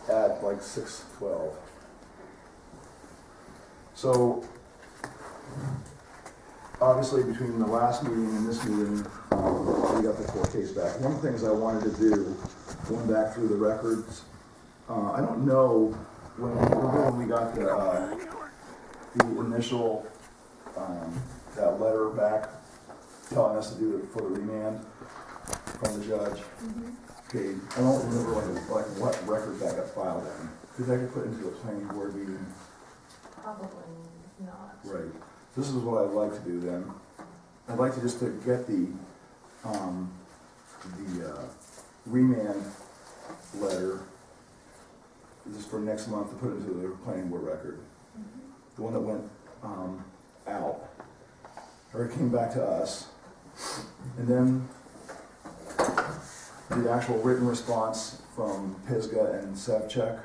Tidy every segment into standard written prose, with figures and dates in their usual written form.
At like 6:12. So, obviously between the last meeting and this meeting, we got the court case back. One of the things I wanted to do, going back through the records, I don't know, when we got the initial, that letter back telling us to do it for the remand from the judge. Okay, I don't remember like what record that got filed in. Because that get put into a planning board meeting. Probably not. Right. This is what I'd like to do then. I'd like to just to get the remand letter, this is for next month, to put into the planning board record. The one that went out, or it came back to us. And then the actual written response from Pisgah and Sevchek.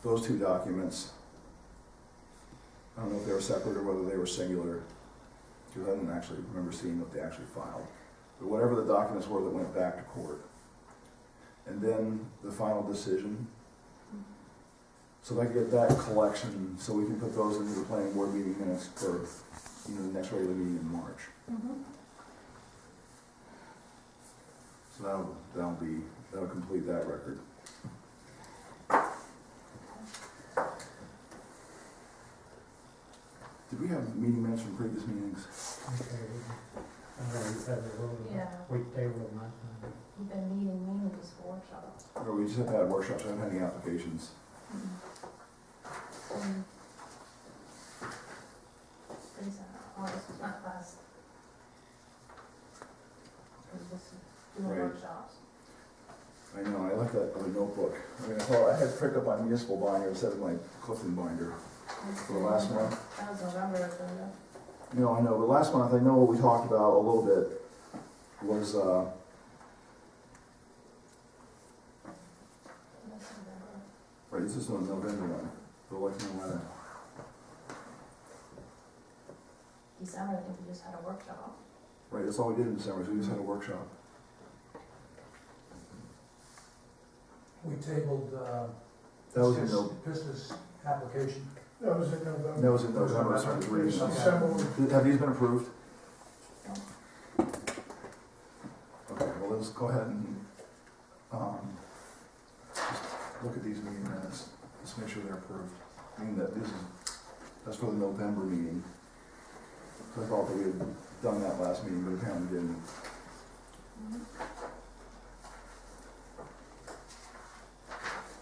Those two documents. I don't know if they were separate or whether they were singular, because I didn't actually remember seeing what they actually filed. But whatever the documents were that went back to court. And then the final decision. So if I could get that collection, so we can put those into the planning board meeting minutes for, the next regular meeting in March. So that'll complete that record. Did we have meeting minutes from previous meetings? Yeah. We tabled last time. We've been meeting mainly just for workshops. Or we just have had workshops, I haven't had any applications. August was not last. It was just doing Right. workshops. I know, I left that on a notebook. I mean, I thought I had picked up my municipal binder instead of my Clifton binder for the last month. That was November, agenda. No, I know, but last month, I know what we talked about a little bit was, That's November. right, this is the November one, the election letter. December, I think we just had a workshop. Right, that's all we did in December, so we just had a workshop. We tabled, That was in November. Pistis application. That was in November. That was in November, so I was reading them. December. Have these been approved? No. Okay, well, let's go ahead and, just look at these meeting minutes, let's make sure they're approved. I mean, that's for the November meeting. So I thought that we had done that last meeting, but apparently didn't.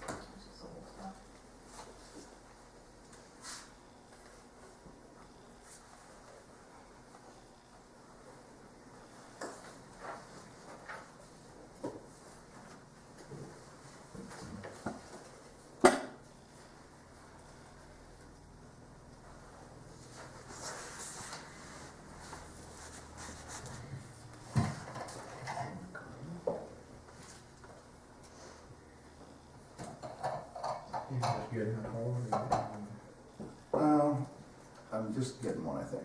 It's just old stuff. You just getting it forward. I'm just getting one, I think.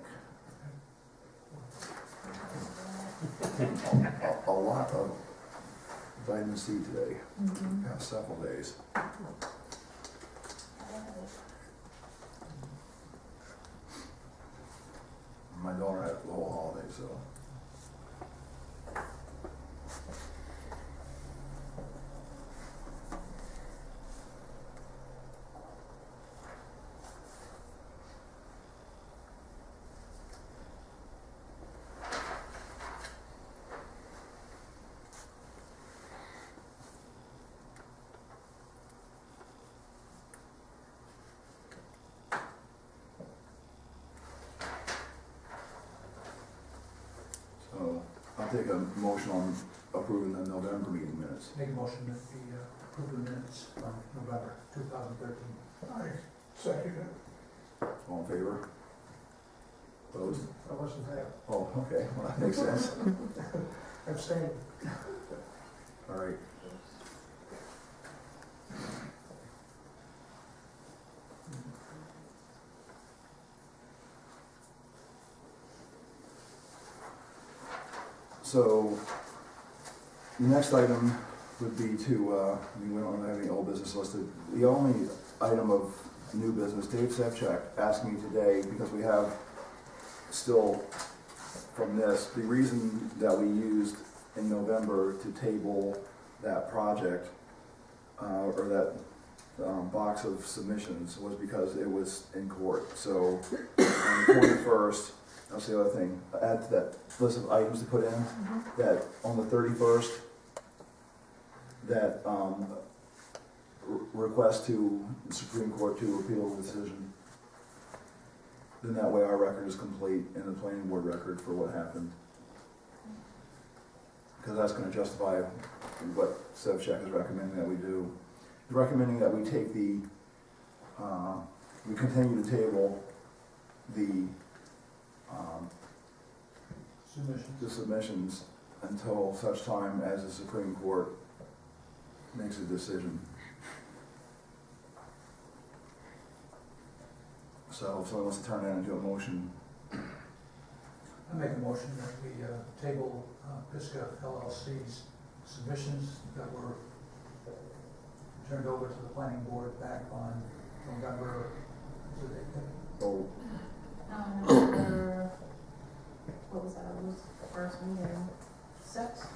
A lot of vitamin C today, past several days. My daughter had the whole holiday, so. So I'll take a motion on approving the November meeting minutes. Make a motion that we approve the minutes from November 2013. I second it. All in favor? Opposed? I wasn't there. Oh, okay, well, that makes sense. Abstained. All right. So, the next item would be to, we don't have any old business listed. The only item of new business, Dave Sevchak asked me today, because we have still from this, the reason that we used in November to table that project, or that box of submissions, was because it was in court. So on the 21st, that's the other thing, add to that list of items to put in, that on the 31st, that request to the Supreme Court to appeal the decision. Then that way our record is complete and the planning board record for what happened. Because that's gonna justify what Sevchak is recommending that we do. He's recommending that we take the, we continue to table the submissions until such time as the Supreme Court makes a decision. So if someone wants to turn that into a motion, I make a motion that we table Pisgah LLC's submissions that were turned over to the planning board back on November, was it oh, November, what was that, it was the first meeting, 6?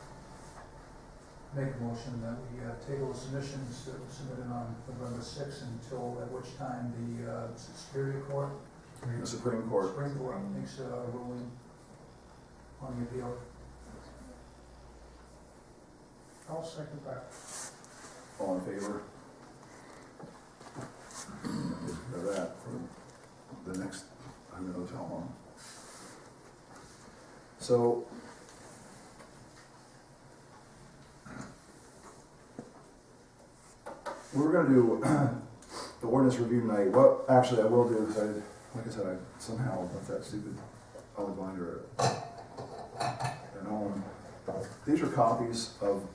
make a motion that we table the submissions that were submitted on November 6th until at which time the Superior Court, the Supreme Court. Supreme Court makes a ruling on the appeal. I'll second that. All in favor? Of that for the next, who knows how long. So, we're gonna do the ordinance review night. What, actually I will do, because like I said, I somehow left that stupid other binder at home. These are copies of,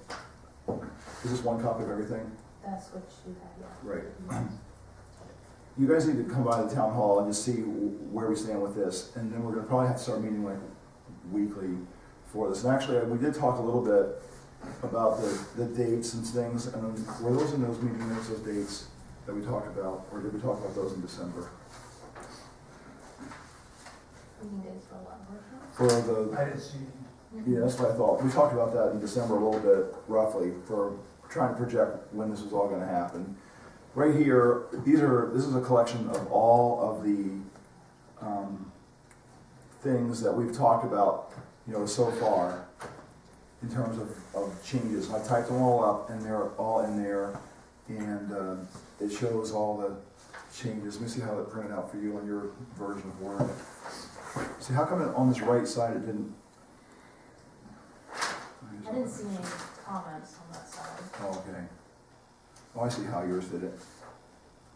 is this one copy of everything? That's what you had, yeah. Right. You guys need to come by the town hall and just see where we stand with this, and then we're gonna probably have to start meeting like weekly for this. And actually, we did talk a little bit about the dates and things, and were those in those meeting minutes, those dates that we talked about, or did we talk about those in December? Meeting dates for what, For the, I didn't see, yeah, that's what I thought. We talked about that in December a little bit, roughly, for trying to project when this was all gonna happen. Right here, this is a collection of all of the things that we've talked about, you know, so far in terms of changes. I typed them all up, and they're all in there, and it shows all the changes. Let me see how it printed out for you on your version of Word. See, how come on this right side it didn't? I didn't see any comments on that side. Oh, okay. Oh, I see how yours did it.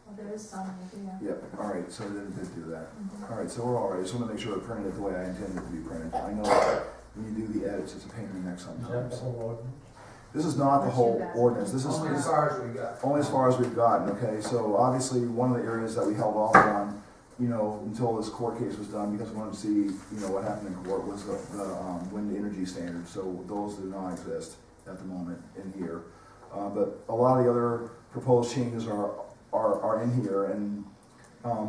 Well, there is some here. Yep, all right, so it did do that. Mhm. All right, so we're all right. Just want to make sure it printed it the way I intended it to be printed. I know that when you do the edits, it's a pain in the neck Is that the sometimes. whole ordinance? This is not the whole ordinance. This is only as far as we got. only as far as we've gotten, okay? So obviously, one of the areas that we held off on, you know, until this court case was done, because we wanted to see, you know, what happened in court, was the wind energy standards. So those do not exist at the moment in here. But a lot of the other proposed changes are in here, and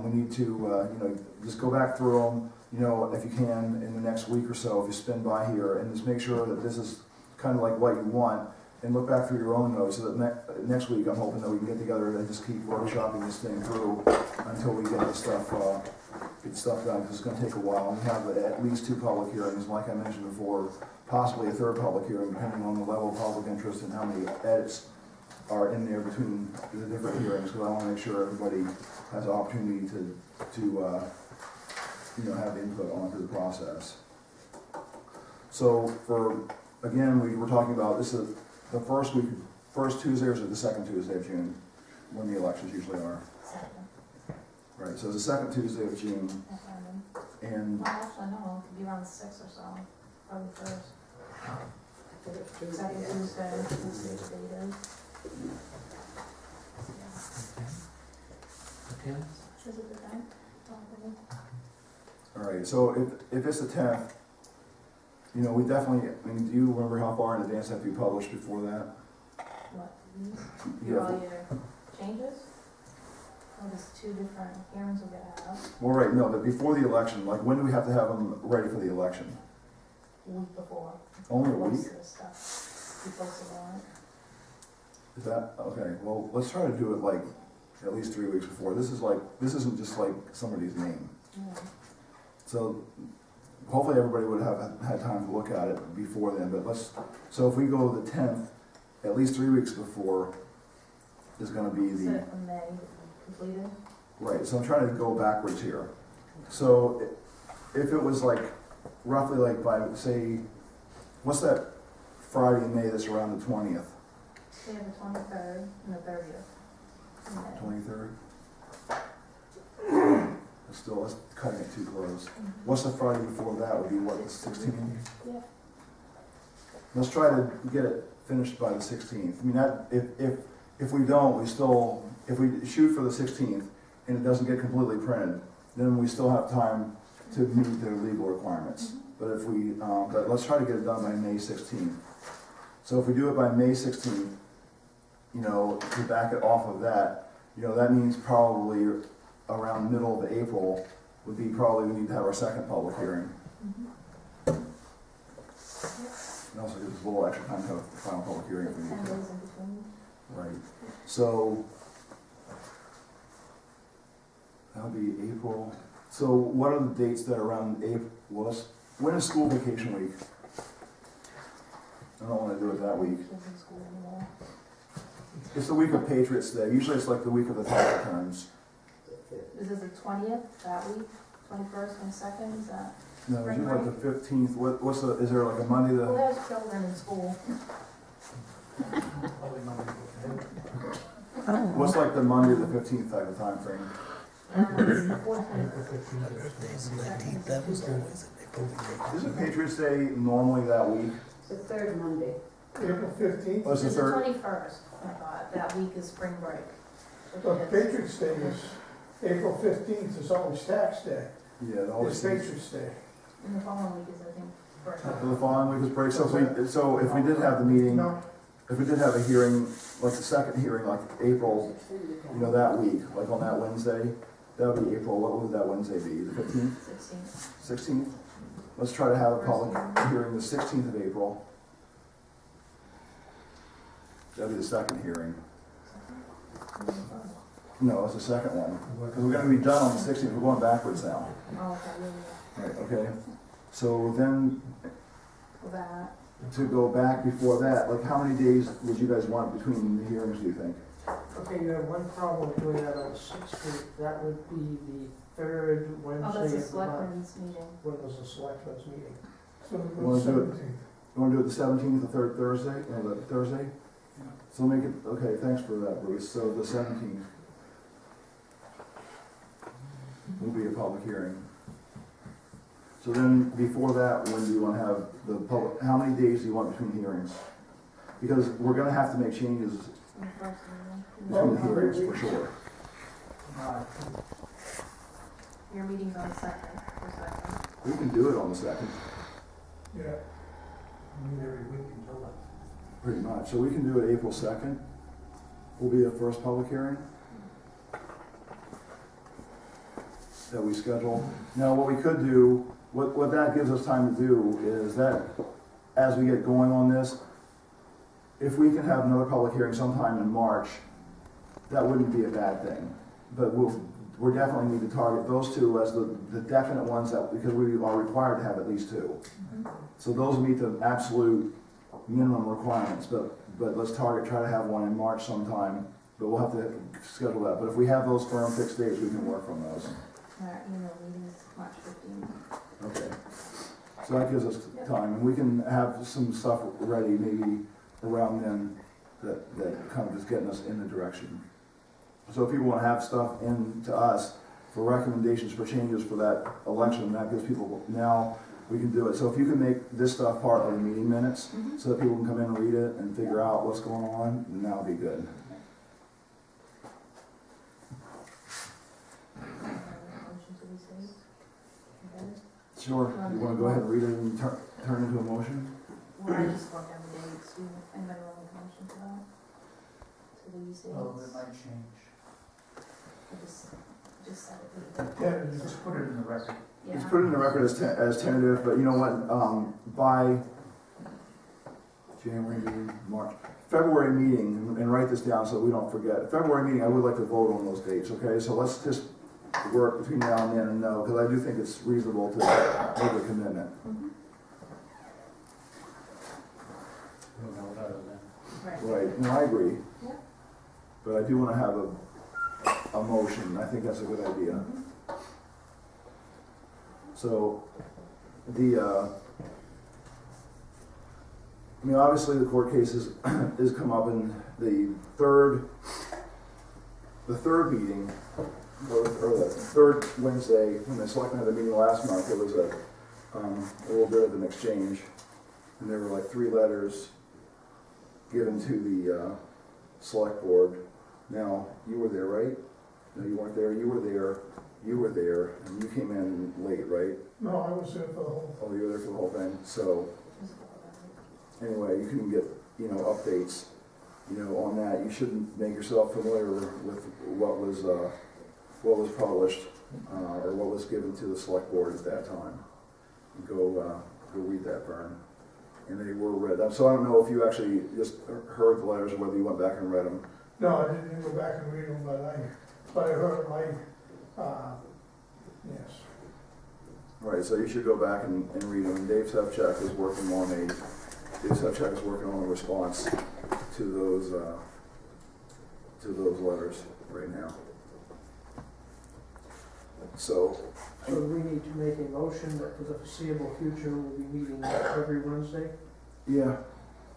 we need to, you know, just go back through them, you know, if you can, in the next week or so, if you spin by here, and just make sure that this is kind of like what you want, and look back through your own notes, so that next week, I'm hoping that we can get together and just keep workshopping this thing through until we get the stuff done, because it's gonna take a while. We have at least 2 public hearings, like I mentioned before, possibly a 3rd public hearing, depending on the level of public interest and how many edits are in there between the different hearings, because I wanna make sure everybody has an opportunity to you know, have input onto the process. So again, we were talking about, this is the first Tuesday, or is it the second Tuesday of June, when the elections usually are? Second. Right, so it's the second Tuesday of June, and Well, actually, no, it could be around the 6th or so, probably 1st. Second Tuesday, let's see what date it is. Okay. Is it the 10th? all right, so if it's the 10th, you know, we definitely, I mean, do you remember how far in advance have to be published before that? What, these? You Your, have- all your changes? Oh, there's two different hearings we're gonna have, Well, right, no, but before the election, like, when do we have to have them ready for the election? a week before. Only a week? Most of the stuff, we posted on it. Is that, okay, well, let's try to do it like at least 3 weeks before. This isn't just like somebody's name. Yeah. So hopefully everybody would have had time to look at it before then, but so if we go the 10th, at least 3 weeks before is gonna be Set the, it for May, completed. right, so I'm trying to go backwards here. So if it was like roughly like by, say, what's that Friday in May that's around the 20th? We have the 23rd and the 30th. in May. 23rd? That's cutting it too close. Mhm. What's the Friday before that, would be what, the 16th? Yeah. Let's try to get it finished by the 16th. I mean, that, if we don't, if we shoot for the 16th and it doesn't get completely printed, then we still have time to meet their legal requirements. Mhm. But if we, but let's try to get it done by May 16th. So if we do it by May 16th, you know, to back it off of that, you know, that means probably around the middle of April would be probably we need to have our second public hearing. Mhm. And also gives us a little extra time to have the final public hearing if we Like need 10 to. days in between. Right, so that'll be April. So what are the dates that are around April? Well, when is school vacation week? I don't wanna do it that week. Kids in school anymore. It's the week of Patriots Day. Usually it's like the week of the tax returns. Is this the 20th, that week, 21st, 22nd, is that? No, it's usually like the 15th. Is there like a Monday Well, that, there's children in school. Probably Monday. what's like the Monday, the 15th type of time frame? It's the 14th. Isn't Patriots Day normally that week? The third Monday. April 15th, Oh, it's the It's the third? 21st, I thought, that week is spring break. but Patriots Day is, April 15th is always tax day. Yeah, it always It's seems. Patriots Day. And the following week is, I think, break. The following week is break, so if we did have the meeting, No, if we did have a hearing, like the second hearing, like April, you know, that week, like on that Wednesday, that would be April, what would that Wednesday be, the 15th, 16th. 16th? Let's try to have a public hearing the 16th of April. That'd be the second hearing. No, it's the second one, because we're gonna be done on the 16th, we're going backwards now. Oh, okay, yeah. Right, okay, so then, For that, to go back before that, like how many days would you guys want between the hearings, do you think? Okay, you have one problem with doing that on the 16th, that would be the third oh, Wednesday that's a of the month. selectmen's meeting. When was the selectmen's meeting? so You the wanna do it? 17th. You wanna do it the 17th, the third Thursday, or the Thursday? So make it, okay, thanks for that, Bruce, so the 17th will be a public hearing. So then, before that, when do you wanna have the public, how many days do you want between hearings? Because we're gonna have to make changes In the first meeting. between the hearings, for sure. Your meeting's on the 2nd, or 2nd. We can do it on the 2nd, Yeah, Meet every week until then. pretty much, so we can do it April 2nd, will be the first public hearing that we schedule. Now, what we could do, what that gives us time to do is that, as we get going on this, if we can have another public hearing sometime in March, that wouldn't be a bad thing. But we're definitely need to target those two as the definite ones that, because we are required to have at least two. So those meet the absolute minimum requirements, but let's try to have one in March sometime, but we'll have to schedule that. But if we have those firm fixed dates, we can work from those. Our annual meeting is March 15th. Okay. So that gives us time, and we can have some stuff ready maybe around then that kind of is getting us in the direction. So if people want to have stuff in to us for recommendations for changes for that election, that gives people, now we can do it. So if you can make this stuff part of the meeting minutes, Mhm. so that people can come in and read it and figure out what's going on, then that'll be good. Motion to be saved. Okay. Sure, you wanna go ahead and read it and turn it into a motion? Well, I just wrote down the dates, anybody want a motion for that? To these dates? Oh, that might change. I just said it. Tentative. Just put it in the record. Yeah. Just put it in the record as tentative, but you know what, by January, March, February meeting, and write this down so we don't forget. February meeting, I would like to vote on those dates, okay? So let's just work between now and then and know, because I do think it's reasonable to make a commitment. Mhm. We'll know better then. Right. Right, no, I agree. Yeah. But I do wanna have a motion, I think that's a good idea. Mhm. So, I mean, obviously the court case is come up in the third meeting, or the third Wednesday, when the selectmen had a meeting last month, there was a little bit of an exchange. And there were like 3 letters given to the select board. Now, you were there, right? No, you weren't there, you were there, and you came in late, right? No, I was there for the whole, Oh, you were there for the whole thing, so, anyway, you can get, updates, on that. You shouldn't make yourself familiar with what was published, or what was given to the select board at that time. Go read that, Vern. And they were read. So I don't know if you actually just heard the letters or whether you went back and read them. no, I didn't go back and read them, but I heard them, yes. All right, so you should go back and read them. Dave Sevchek is working on a response to those letters right now. So, So do we need to make a motion that for the foreseeable future we'll be meeting every Wednesday? yeah,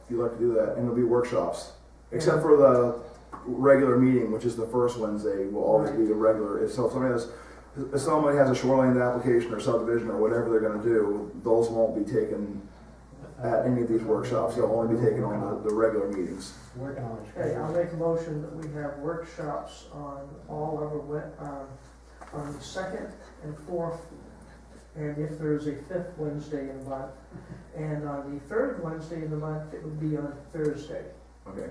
if you'd like to do that, and there'll be workshops, except for the regular meeting, which is the first Wednesday, will always be the regular. If somebody has a shoreline application or subdivision or whatever they're gonna do, those won't be taken at any of these workshops. They'll only be taken on the regular meetings. Working on it. Okay, I'll make a motion that we have workshops on all of on the second and fourth, and if there's a fifth Wednesday in the month. And on the third Wednesday in the month, it would be on Thursday Okay,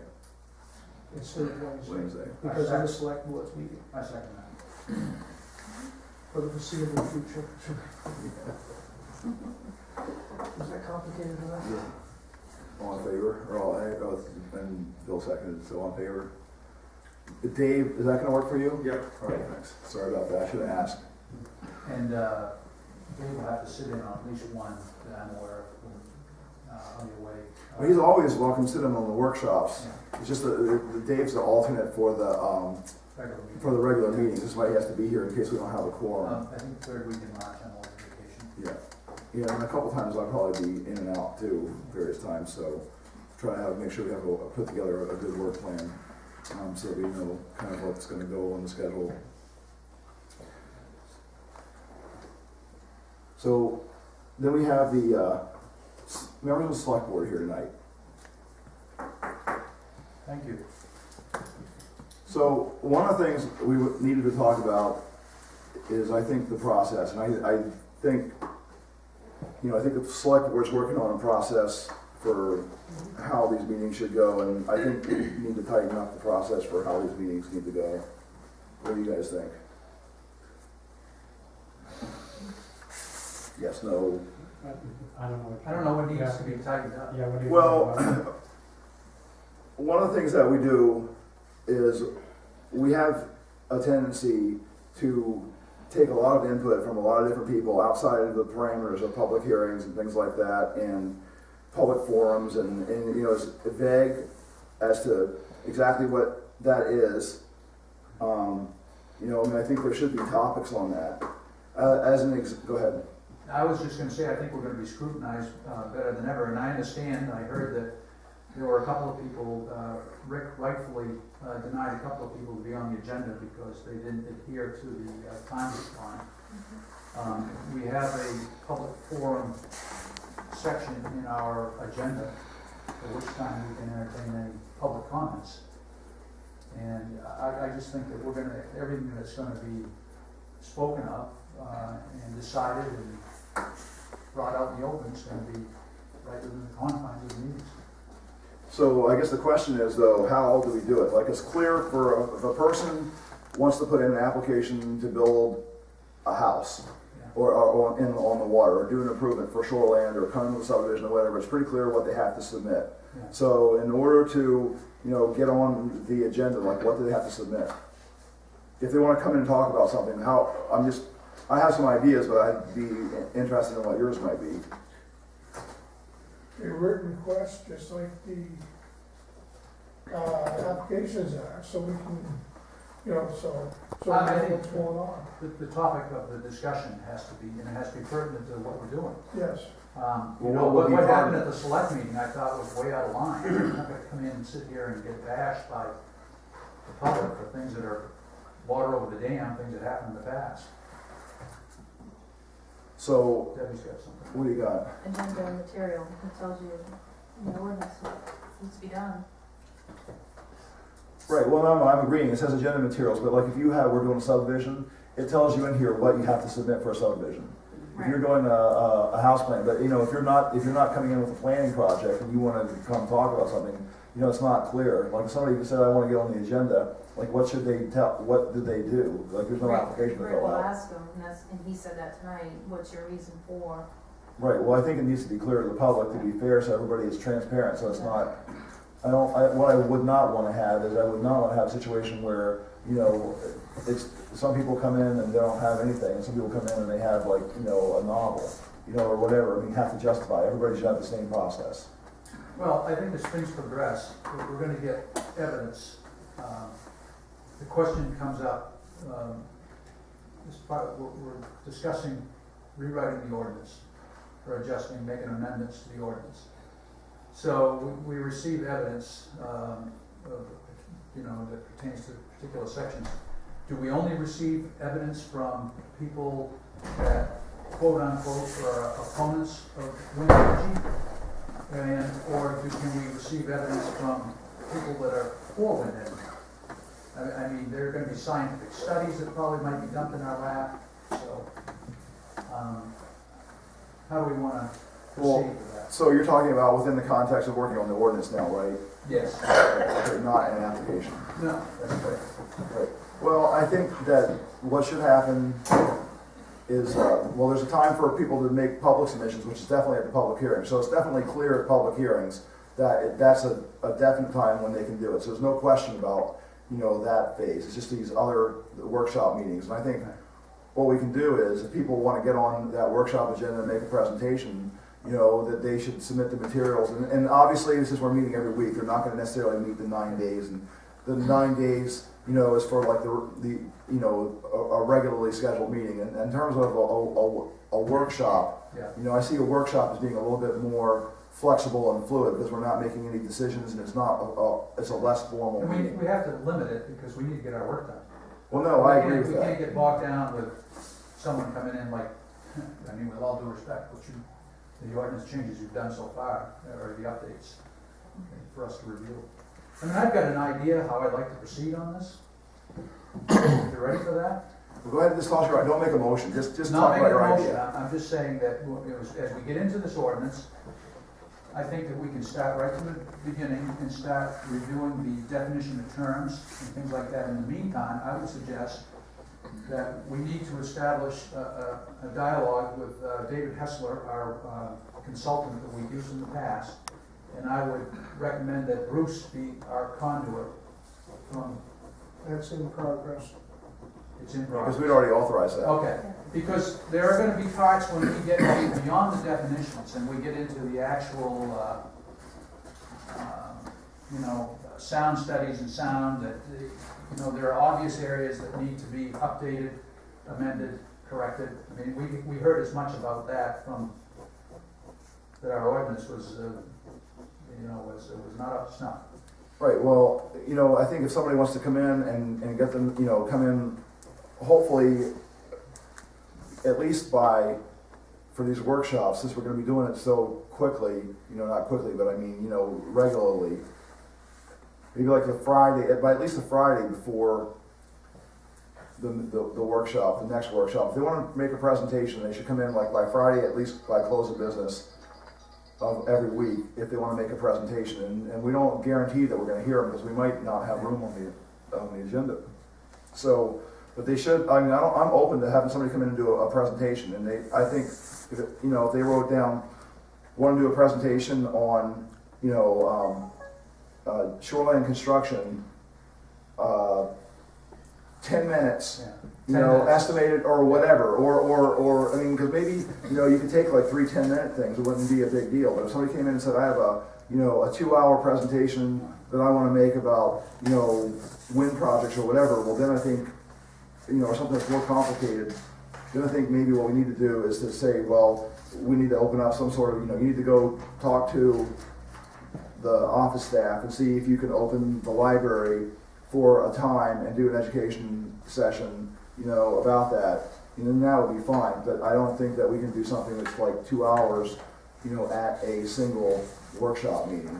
instead of Wednesday, Wednesday. because of the select board's meeting, I second that. for the foreseeable future. Is that complicated enough? All in favor, or and Bill seconded, so all in favor? Dave, is that gonna work for you? Yep. All right, thanks. Sorry about that, I should have asked. And Dave will have to sit in on at least one that I'm aware of on your way. Well, he's always welcome to sit in on the workshops. Yeah, It's just the Dave's the alternate for the regular meeting. regular meetings. This is why he has to be here in case we don't have a quorum. I think third week in March, I'm on vacation. Yeah, and a couple times I'll probably be in and out too, various times, so try to make sure we have put together a good work plan, so that we know kind of what's gonna go on the schedule. So, then we have the, members of the select board here tonight. Thank you. So, one of the things we needed to talk about is, I think, the process, and I think, I think the select board's working on a process for how these meetings should go, and I think we need to tighten up the process for how these meetings need to go. What do you guys think? Yes, no? I don't know. I don't know what needs to be tightened up. Yeah, what do you? Well, one of the things that we do is we have a tendency to take a lot of input from a lot of different people outside of the parameters of public hearings and things like that, and public forums, and it's vague as to exactly what that is. I think there should be topics on that. Go ahead. I was just gonna say, I think we're gonna be scrutinized better than ever, and I understand, I heard that there were a couple of people, Rick rightfully denied a couple of people to be on the agenda because they didn't adhere to the time requirement. We have a public forum section in our agenda, at which time we can entertain any public comments. And I just think that everything that's gonna be spoken of and decided and brought out in the open, it's gonna be right within the confines of the meetings. So I guess the question is though, how do we do it? Like it's clear for if a person wants to put in an application to build a house or on the water, or do an improvement for shoreland or come into a subdivision or whatever, it's pretty clear what they have to submit. Yeah. So in order to, get on the agenda, like what do they have to submit? If they want to come in and talk about something, I have some ideas, but I'd be interested in what yours might be. A written request, just like the, applications are, so we can, so we I know think- what's going on. The topic of the discussion has to be, and it has to be pertinent to what we're doing. Yes, Well, what would be What part- happened at the select meeting, I thought was way out of line. You're not gonna come in and sit here and get bashed by the public for things that are water over the dam, things that happened in the past. So Debbie's got something. what do you got? Agenda and material, it tells you in the ordinance what needs to be done. Right, well, no, I'm agreeing, it says agenda materials, but like if we're doing a subdivision, it tells you in here what you have to submit for a subdivision. If you're doing a house plan, but if you're not coming in with a planning project and you wanna come talk about something, it's not clear. Like if somebody said, I wanna get on the agenda, like what should they what did they do? Like there's no Right, application to right, fill we'll out. ask him, and he said that tonight, what's your reason for? Right, well, I think it needs to be clear to the public to be fair, so everybody is transparent, so it's not, what I would not wanna have is I would not wanna have a situation where, some people come in and they don't have anything, and some people come in and they have like, a novel, or whatever, have to justify, everybody should have the same process. Well, I think as things progress, we're gonna get evidence. The question comes up, we're discussing rewriting the ordinance, or adjusting, making amendments to the ordinance. So we receive evidence, that pertains to particular sections. Do we only receive evidence from people that quote unquote are opponents of wind energy? Or can we receive evidence from people that are for wind energy? I mean, there are gonna be scientific studies that probably might be dumped in our lap, so, how do we wanna Well, proceed with that? So you're talking about within the context of working on the ordinance now, right? Yes. Okay, not an application. No, that's correct. Right. Well, I think that what should happen is, there's a time for people to make public submissions, which is definitely at the public hearing. So it's definitely clear at public hearings that that's a definite time when they can do it. So there's no question about, that phase. It's just these other workshop meetings. And I think what we can do is, if people want to get on that workshop agenda and make a presentation, that they should submit the materials. And obviously, since we're meeting every week, they're not going to necessarily meet the 9 days. And the 9 days, is for like a regularly scheduled meeting. And in terms of a workshop, Yeah. I see a workshop as being a little bit more flexible and fluid because we're not making any decisions and it's a less formal And meeting. we have to limit it because we need to get our work done. Well, no, I We agree can't- with We can't that. get bogged down with someone coming in like, with all due respect, the ordinance changes you've done so far, or the updates, for us to review. I mean, I've got an idea how I'd like to proceed on this. You ready for that? Well, go ahead and just toss your, don't make a motion, just Not talk make about a your motion, idea. I'm just saying that, as we get into this ordinance, I think that we can start right from the beginning and start reviewing the definition of terms and things like that. In the meantime, I would suggest that we need to establish a dialogue with David Hessler, our consultant that we've used in the past, and I would recommend that Bruce be our conduit from, that's in progress. it's in Because progress. we'd already authorized that. Okay, because there are gonna be parts when we get beyond the definitions and we get into the actual, sound studies and sound that, there are obvious areas that need to be updated, amended, corrected. I mean, we heard as much about that from, that our ordinance was, was not up to snuff. Right, well, I think if somebody wants to come in and get them, come in, hopefully, at least for these workshops, since we're gonna be doing it so quickly, not quickly, but I mean, regularly, maybe like the Friday, by at least the Friday before the workshop, the next workshop, if they wanna make a presentation, they should come in like by Friday, at least by close of business of every week, if they wanna make a presentation, and we don't guarantee that we're gonna hear them, because we might not have room on the agenda. So, but they should, I mean, I'm open to having somebody come in and do a presentation, and I think, if they wrote down, wanna do a presentation on, shoreline construction, 10 minutes, Yeah. 10 minutes. estimated or whatever, or, I mean, because maybe, you could take like 3 10-minute things, it wouldn't be a big deal, but if somebody came in and said, I have a 2-hour presentation that I want to make about, wind projects or whatever, well, then I think, or something that's more complicated, then I think maybe what we need to do is to say, well, we need to open up some sort of, you need to go talk to the office staff and see if you can open the library for a time and do an education session, about that, and then that would be fine, but I don't think that we can do something that's like 2 hours, at a single workshop meeting.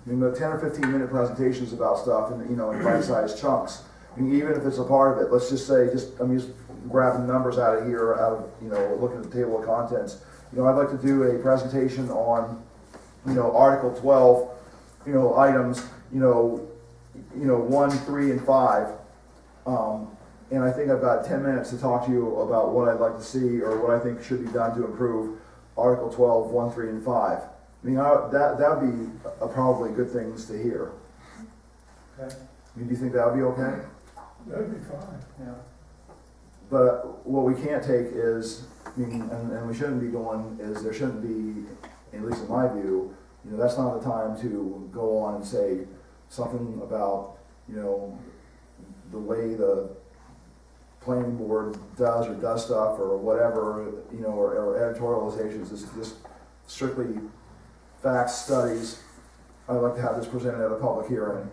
I mean, the 10 or 15-minute presentations about stuff and, in bite-sized chunks. I mean, even if it's a part of it, let's just say, I'm just grabbing numbers out of here, looking at the table of contents. I'd like to do a presentation on, Article 12, items, 1, 3, and 5. And I think I've got 10 minutes to talk to you about what I'd like to see or what I think should be done to improve Article 12, 1, 3, and 5. I mean, that would be probably good things to hear. Okay. I mean, do you think that would be okay? That'd be fine. Yeah. But what we can't take is, and we shouldn't be doing, is there shouldn't be, at least in my view, that's not the time to go on and say something about, the way the planning board does stuff or whatever, or editorializations. It's just strictly facts, studies. I'd like to have this presented at a public hearing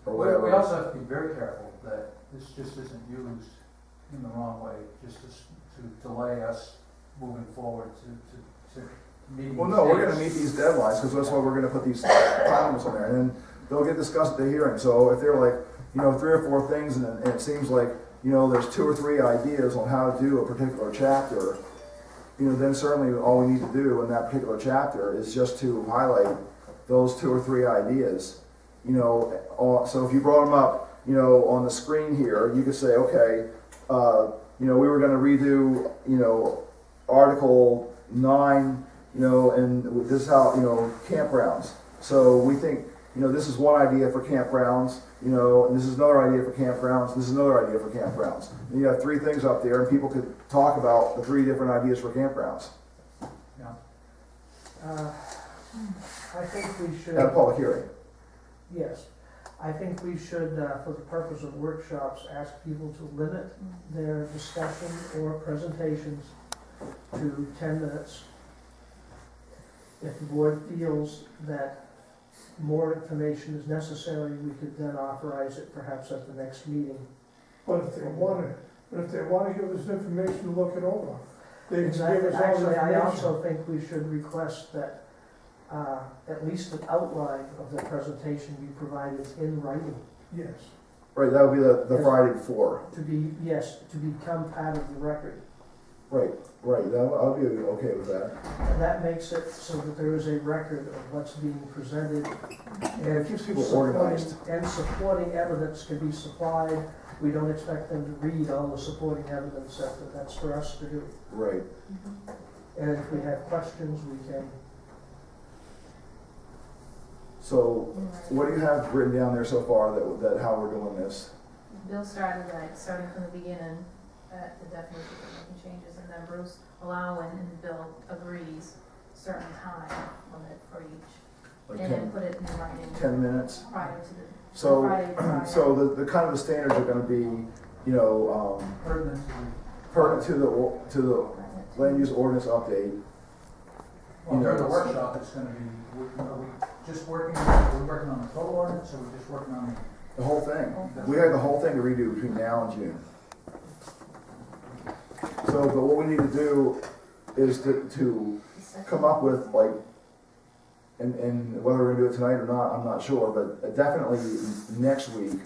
or whatever. We also have to be very careful that this just isn't used in the wrong way, just to delay us moving forward to meeting. Well, no, we're gonna meet these deadlines, because that's why we're gonna put these timelines in there, and then they'll get discussed at the hearing. So if they're like, 3 or 4 things, and it seems like, there's 2 or 3 ideas on how to do a particular chapter, then certainly all we need to do in that particular chapter is just to highlight those 2 or 3 ideas. So if you brought them up, on the screen here, you could say, okay, we were gonna redo, Article 9, and this is how, campgrounds. So we think, this is one idea for campgrounds, and this is another idea for campgrounds, this is another idea for campgrounds. And you have 3 things up there, and people could talk about the 3 different ideas for campgrounds I think we should. at a public hearing. Yes, I think we should, for the purpose of workshops, ask people to limit their discussion or presentations to 10 minutes. If the board feels that more information is necessary, we could then authorize it perhaps at the next meeting. But if they wanna give us information to look it over, they can give Exactly. us all the Actually, I information. also think we should request that at least an outline of the presentation be provided in writing Yes. Right, that would be the Friday before. to become part of the record. Right, I'll be okay with that. And that makes it so that there is a record of what's being presented. And it keeps people organized. And supporting evidence can be supplied. We don't expect them to read all the supporting evidence, that's for us to do. Right. And if we have questions, we can. So, what do you have written down there so far that how we're doing this? Bill starting from the beginning, at the definition of making changes, and then Bruce allowing, and Bill agrees, certain time limit for each. Like And then put it in writing 10 minutes? prior to the So, Friday prior. so the kind of the standards are gonna be, Pertinent pertinent to the land use ordinance update. well, during the workshop, it's gonna be, are we just working on the total ordinance, or are we just working on The whole thing. We have the whole thing to redo between now and June. So, but what we need to do is to come up with like, and whether we're gonna do it tonight or not, I'm not sure, but definitely next week,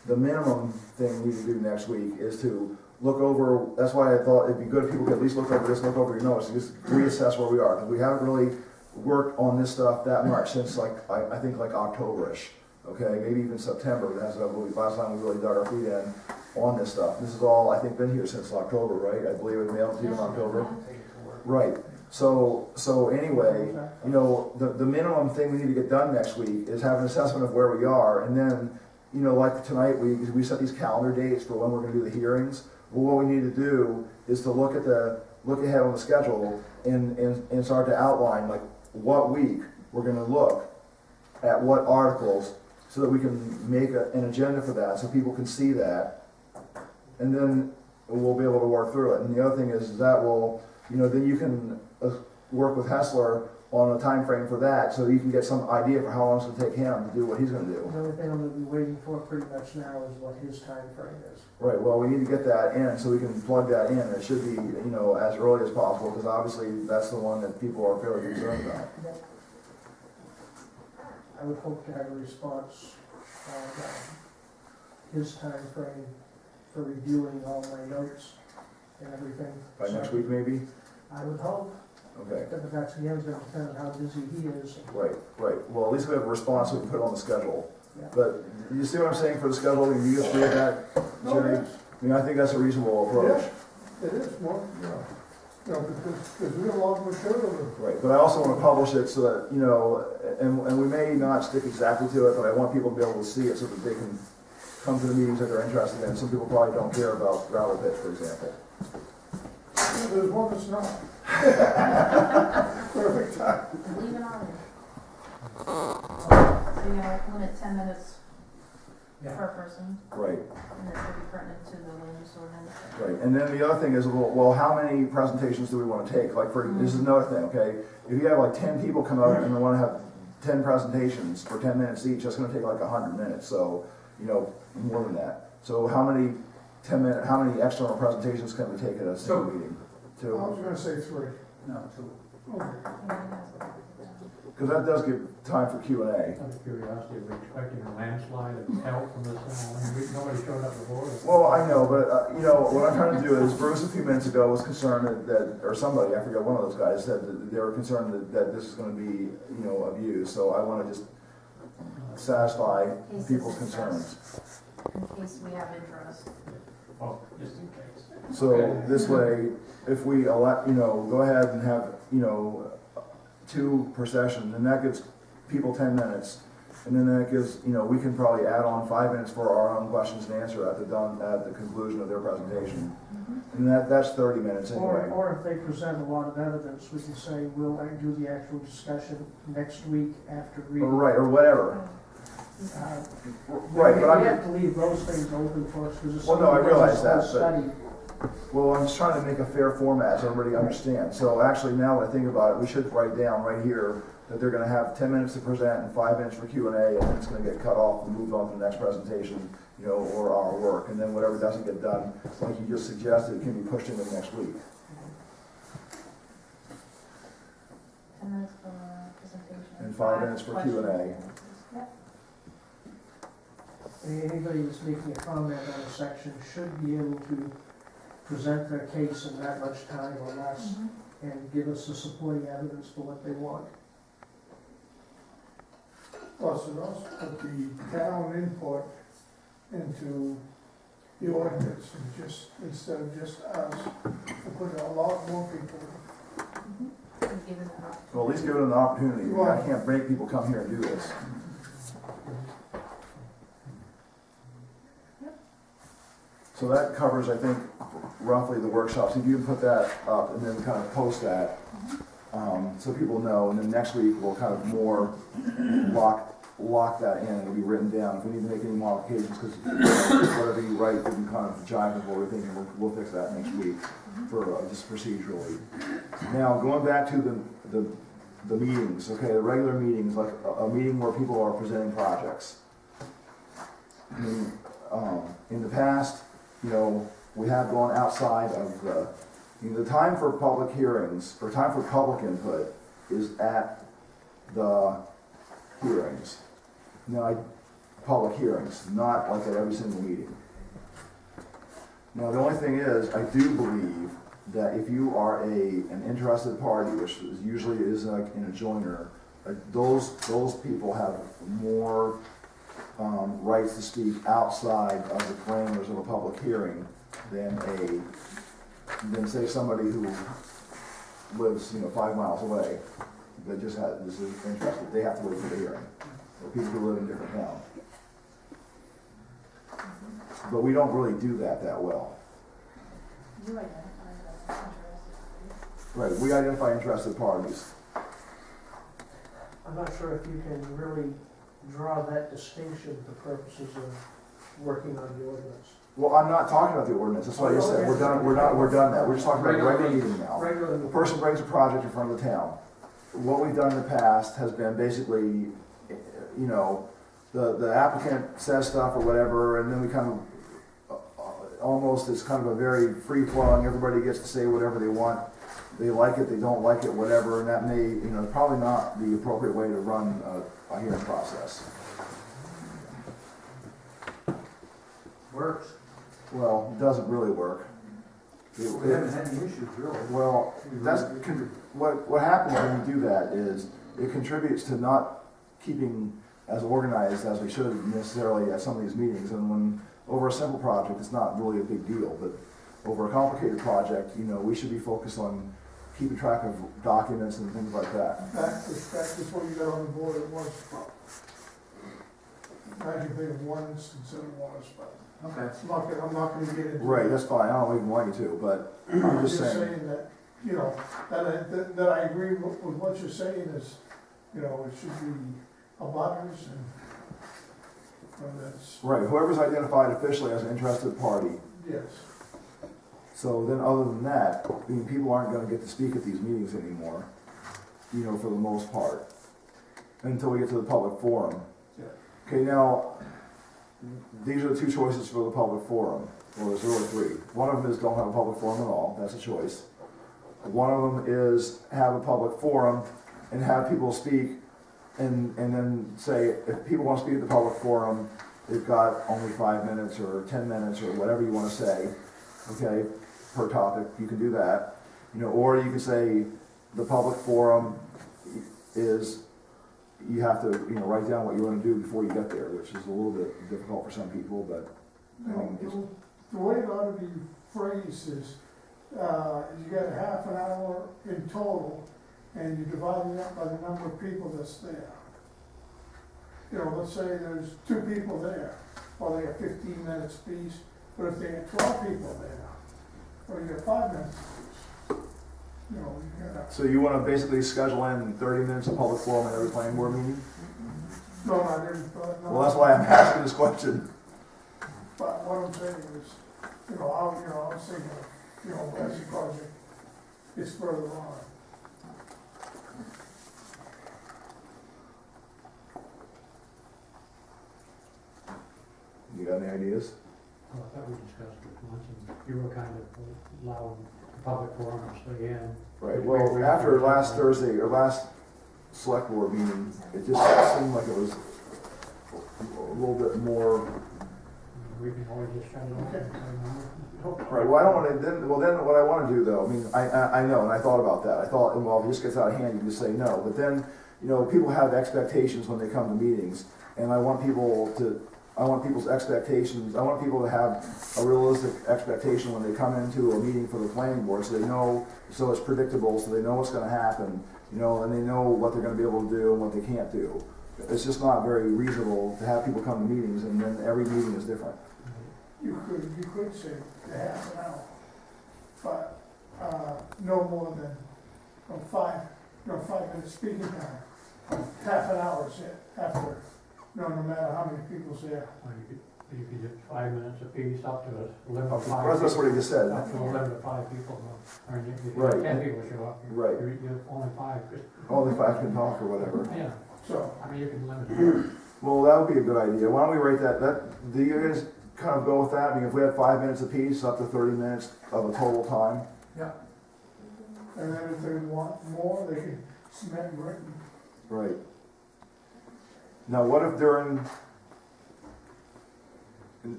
the minimum thing we need to do next week is to look over, that's why I thought it'd be good if people could at least look over this, look over your notes, just reassess where we are, because we haven't really worked on this stuff that much since like, I think like October-ish, okay, maybe even September, that's the last time we really dug our feet in on this stuff. This is all, I think, been here since October, right? I believe it mailed to you in October. Take it to work. Right, so anyway, you know, the minimum thing we need to get done next week is have an assessment of where we are, and then, you know, like tonight, we set these calendar dates for when we're gonna do the hearings. Well, what we need to do is to look ahead on the schedule and start to outline, like, what week we're gonna look at what articles, so that we can make an agenda for that, so people can see that. And then we'll be able to work through it. And the other thing is that will, you know, then you can work with Hessler on a time frame for that, so you can get some idea for how long it's gonna take him to do what he's gonna do. The only thing I'm gonna be waiting for pretty much now is what his time frame is. Right, well, we need to get that in, so we can plug that in. It should be, you know, as early as possible, because obviously that's the one that people are fairly concerned about. I would hope to have a response on his time frame for reviewing all my notes and everything. By next week, maybe? I would hope, Okay, but that's again gonna depend on how busy he is. right. Well, at least we have a response, we can put it on the schedule. Yeah. But you see what I'm saying for the schedule? Do you agree with that, No, Jerry? yes, I mean, I think that's a reasonable approach. it is more, because we have a lot of material. Right, but I also want to publish it so that, you know, and we may not stick exactly to it, but I want people to be able to see it so that they can come to the meetings that they're interested in. Some people probably don't care about gravel pits, for example. There's one that's not. Perfect time. Leave it on there. So you know, limit 10 minutes Yeah. per person, Right, and that should be pertinent to the land use ordinance. right. And then the other thing is, well, how many presentations do we want to take? Like, this is another thing, okay? If you have like 10 people come out and they want to have 10 presentations for 10 minutes each, that's going to take like 100 minutes, so, you know, more than that. So how many external presentations can we take at a single meeting? I Two? was gonna say 3. No, two. Okay. Because that does give time for Q&A. Out of curiosity, are we expecting a landslide of help from this thing? I mean, nobody showed up before. Well, I know, but, you know, what I'm trying to do is, Bruce a few minutes ago was concerned that, or somebody, I forget, one of those guys said that they were concerned that this is gonna be, you know, abused, so I wanna just satisfy people's concerns. In case we have interest. Oh, just in case. So this way, if we elect, you know, go ahead and have, you know, 2 per session, then that gives people 10 minutes. And then that gives, you know, we can probably add on 5 minutes for our own questions and answer at the conclusion of their presentation. And that's 30 minutes anyway. Or if they present a lot of evidence, we can say, we'll do the actual discussion next week after Or reading. right, or whatever. Right, but We I'm, have to leave those things open for us, because it's. Well, no, I realize that, but- Study. well, I'm just trying to make a fair format so everybody understands. So actually, now that I think about it, we should write down right here that they're gonna have 10 minutes to present and 5 minutes for Q&A, and then it's gonna get cut off and moved on to the next presentation, you know, or our work. And then whatever doesn't get done, like you just suggested, can be pushed into next week. 10 minutes for presentation. And 5 minutes for Q&A. questions. Yep. Anybody that's making a comment on a section should be able to present their case in that much time or less, and give us the supporting evidence for what they want. Plus, it also put the town input into the ordinance, and just, instead of just us, to put a lot more people. And given that. Well, at least give it an opportunity. I mean, I Right. can't make people come here and do this. So that covers, I think, roughly the workshops. If you can put that up and then kind of post that, so people know, and then next week we'll kind of more lock that in, it'll be written down. If we need to make any modifications, because whatever you write didn't kind of jive with what we're thinking, we'll fix that next week for, just procedurally. Now, going back to the meetings, okay, the regular meetings, like a meeting where people are presenting projects. I mean, in the past, you know, we have gone outside of the time for public hearings, or time for public input is at the hearings. Now, public hearings, not like at every single meeting. Now, the only thing is, I do believe that if you are an interested party, which usually is like an adjoiner, those people have more rights to speak outside of the parameters of a public hearing than say somebody who lives, 5 miles away, that just is interested, they have to wait for the hearing. Or people who live in different towns. But we don't really do that well. You identify the interested parties. Right, we identify interested parties. I'm not sure if you can really draw that distinction for purposes of working on the ordinance. Well, I'm not talking about the ordinance, that's what I just said, we're done that, we're just talking about regular meeting now. Regular. The person brings a project in front of the town. What we've done in the past has been basically, the applicant says stuff or whatever, and then we kind of, almost, it's kind of a very free-flowing, everybody gets to say whatever they want. They like it, they don't like it, whatever, and that may, probably not the appropriate way to run a hearing process. Works. Well, it doesn't really work. We haven't had any issues, really. Well, what happens when we do that is it contributes to not keeping as organized as we should necessarily at some of these meetings. And when over a simple project, it's not really a big deal, but over a complicated project, we should be focused on keeping track of documents and things like that. Back before you got on the board, it was, I can think of one instance that it was, but Okay. I'm not gonna get into. Right, that's fine. I don't even want you to, but I'm just saying. that, that I agree with what you're saying is, it should be a butters and that's, Right, whoever's identified officially as an interested party. yes. So then other than that, people aren't gonna get to speak at these meetings anymore, for the most part, until we get to the public forum. Yeah. Okay, now, these are the two choices for the public forum. Well, there's really three. One of them is don't have a public forum at all, that's a choice. One of them is have a public forum and have people speak and then say, if people want to speak at the public forum, they've got only 5 minutes or 10 minutes or whatever you want to say, okay, per topic, you can do that. Or you can say the public forum is, you have to, write down what you want to do before you get there, which is a little bit difficult for some people, but. The way it ought to be phrased is, you got a half an hour in total, and you divide it up by the number of people that's there. Let's say there's 2 people there, well, they have 15 minutes apiece, but if they have 12 people there, or you got 5 minutes apiece, you gotta. So you want to basically schedule in 30 minutes of public forum at every planning board meeting? No, I didn't, no. Well, that's why I'm asking this question. But what I'm saying is, I was thinking, as the project is further on. You got any ideas? Well, I thought we discussed it once, and you were kind of allowing the public forum to stay in. Right, well, after last Thursday, or last select board meeting, it just seemed like it was a little bit more. We can always just shut it off. Right, well, I don't want to, then what I want to do though, I know, and I thought about that. I thought, well, if it just gets out of hand, you can just say no. But then, people have expectations when they come to meetings, and I want people's expectations, I want people to have a realistic expectation when they come into a meeting for the planning board, so they know, so it's predictable, so they know what's gonna happen, and they know what they're gonna be able to do and what they can't do. It's just not very reasonable to have people come to meetings and then every meeting is different. You could say half an hour, but, no more than 5 minutes speaking time. Half an hour is it, after, no matter how many people's there. Or you could just 5 minutes apiece up to us, limit of 5. Well, that's what he just said. Up to a limit of 5 people, or if Right. 10 people show up, Right. you're only 5. Only 5 can talk or whatever. Yeah, So, you can limit it. Well, that would be a good idea. Why don't we write do you guys kind of go with that? If we had 5 minutes apiece, up to 30 minutes of a total time? Yeah. and then if they want more, they can submit written. Right. Now, what if during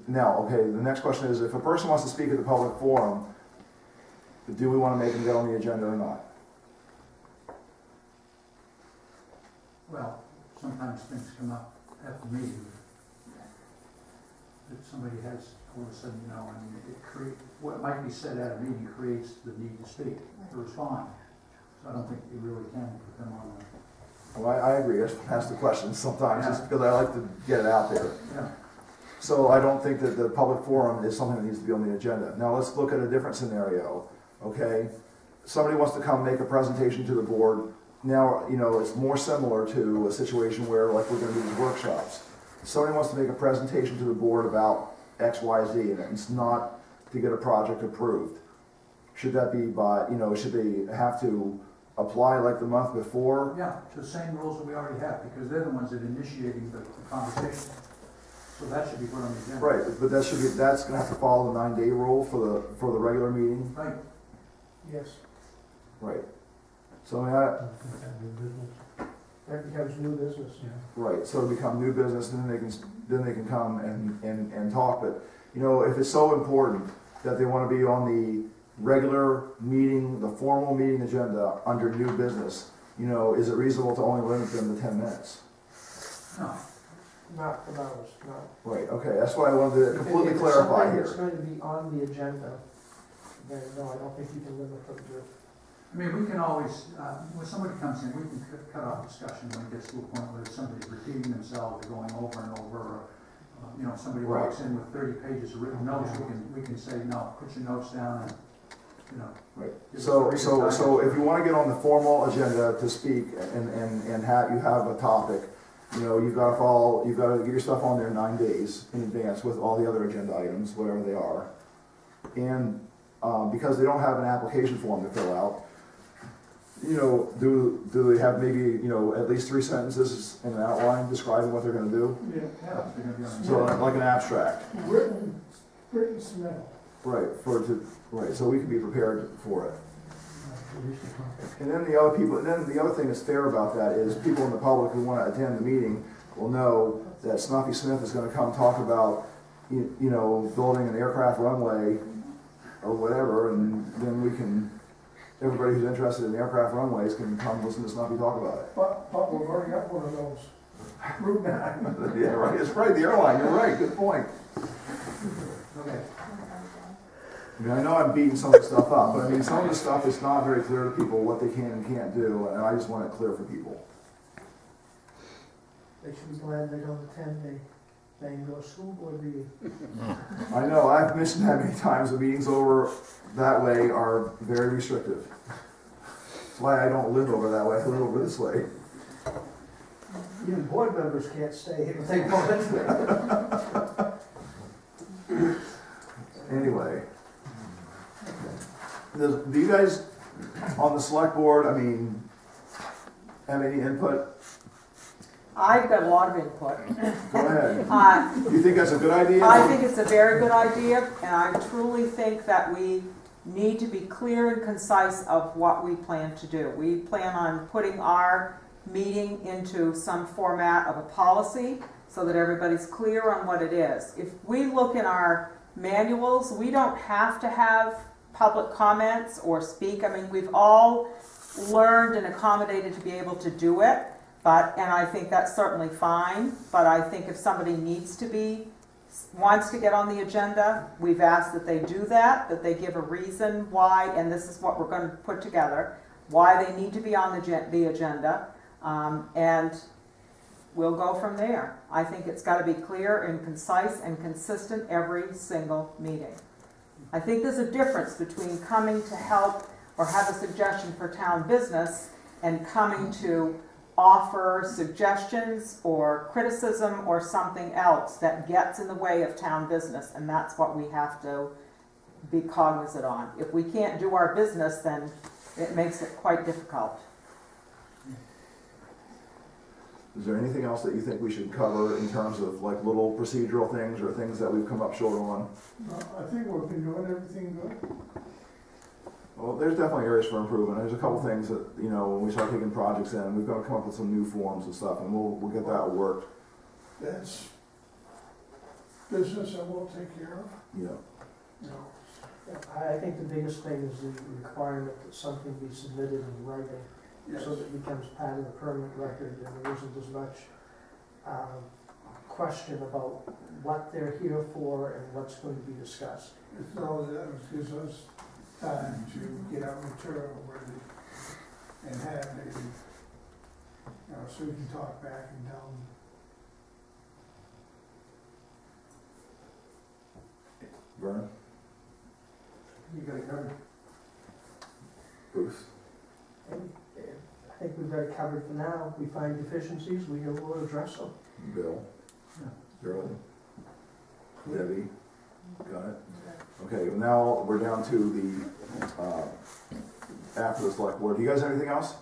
Now, okay, the next question is, if a person wants to speak at the public forum, do we want to make them get on the agenda or not? Well, sometimes things come up at the meeting. If somebody has, all of a sudden, you know, I mean, what might be said at a meeting creates the need to speak, to respond. So I don't think you really can put them on the, Well, I agree, I just ask the questions sometimes, just because I like to get it out there. yeah. So I don't think that the public forum is something that needs to be on the agenda. Now, let's look at a different scenario, okay? Somebody wants to come make a presentation to the board. Now, you know, it's more similar to a situation where, like, we're gonna do these workshops. Somebody wants to make a presentation to the board about X, Y, Z, and it's not to get a project approved. Should that be by, you know, should they have to apply like the month before? Yeah, to the same rules that we already have, because they're the ones that are initiating the conversation. So that should be put on the agenda. Right, but that should be, that's gonna have to follow the 9-day rule for the regular meeting? Right. Yes, Right. So, I mean, New business, that becomes new business. yeah. right, so it'll become new business, and then they can come and talk, but, you know, if it's so important that they wanna be on the regular meeting, the formal meeting agenda under new business, you know, is it reasonable to only limit them to 10 minutes? No, Not for those, no. Right, okay, that's what I wanted to completely If it's clarify something here. that's going to be on the agenda, then no, I don't think you can limit them to. I mean, we can always, when somebody comes in, we can cut off discussion when it gets to a point where somebody's repeating themselves or going over and over, or, you know, somebody Right. walks in with 30 pages of written notes, we can say, no, put your notes down and, you know. Right. give us So, a so, time. so if you wanna get on the formal agenda to speak and have, you have a topic, you know, you've gotta get your stuff on there 9 days in advance with all the other agenda items, whatever they are. And, because they don't have an application form to fill out, you know, do they have maybe, you know, at least 3 sentences in an outline describing what they're gonna do? Yeah, Yeah, they're gonna be on the So agenda. like an abstract, written submittal. right, so we can be prepared for it. At least a copy. And then the other thing that's fair about that is people in the public who wanna attend the meeting will know that Snuffy Smith is gonna come talk about, you know, building an aircraft runway or whatever, and then everybody who's interested in aircraft runways can come listen to Snuffy talk about it. But we've already got one of those. Route 9. Yeah, right, it's right, the airline, you're right, good point. Okay. I mean, I know I'm beating some of the stuff up, but I mean, some of the stuff is not very clear to people what they can and can't do, and I just want it clear for people. They should be glad they don't attend the Bangor School Board meeting. I know, I've mentioned that many times, the meetings over that way are very restrictive. That's why I don't live over that way, I live over this way. Even board members can't stay if they want. Anyway. Do you guys, on the select board, I mean, have any input? I've got a lot of input. Go ahead. Uh, You think that's a good idea? I think it's a very good idea, and I truly think that we need to be clear and concise of what we plan to do. We plan on putting our meeting into some format of a policy so that everybody's clear on what it is. If we look in our manuals, we don't have to have public comments or speak. I mean, we've all learned and accommodated to be able to do it. And I think that's certainly fine, but I think if somebody wants to get on the agenda, we've asked that they do that they give a reason why, and this is what we're going to put together, why they need to be on the agenda, and we'll go from there. I think it's got to be clear and concise and consistent every single meeting. I think there's a difference between coming to help or have a suggestion for town business and coming to offer suggestions or criticism or something else that gets in the way of town business, and that's what we have to be cognizant on. If we can't do our business, then it makes it quite difficult. Is there anything else that you think we should cover in terms of like little procedural things or things that we've come up short on? I think we've been doing everything good. Well, there's definitely areas for improvement. There's a couple things that, you know, when we start taking projects in, we've got to come up with some new forms and stuff, and we'll get that worked. That's business that we'll take care of, Yeah, you know. I think the biggest thing is the requirement that something be submitted in writing, Yes. so that it becomes part of the permanent record, and there isn't as much question about what they're here for and what's going to be discussed. So that gives us time to get our material ready and have a, you know, so we can talk back and tell them. Vern, You got it covered. Bruce? I think we've got it covered for now. If we find deficiencies, we will address them. Bill? Gerald? Debbie? Got it? Okay, well, now we're down to the, after the select board. Do you guys have anything else?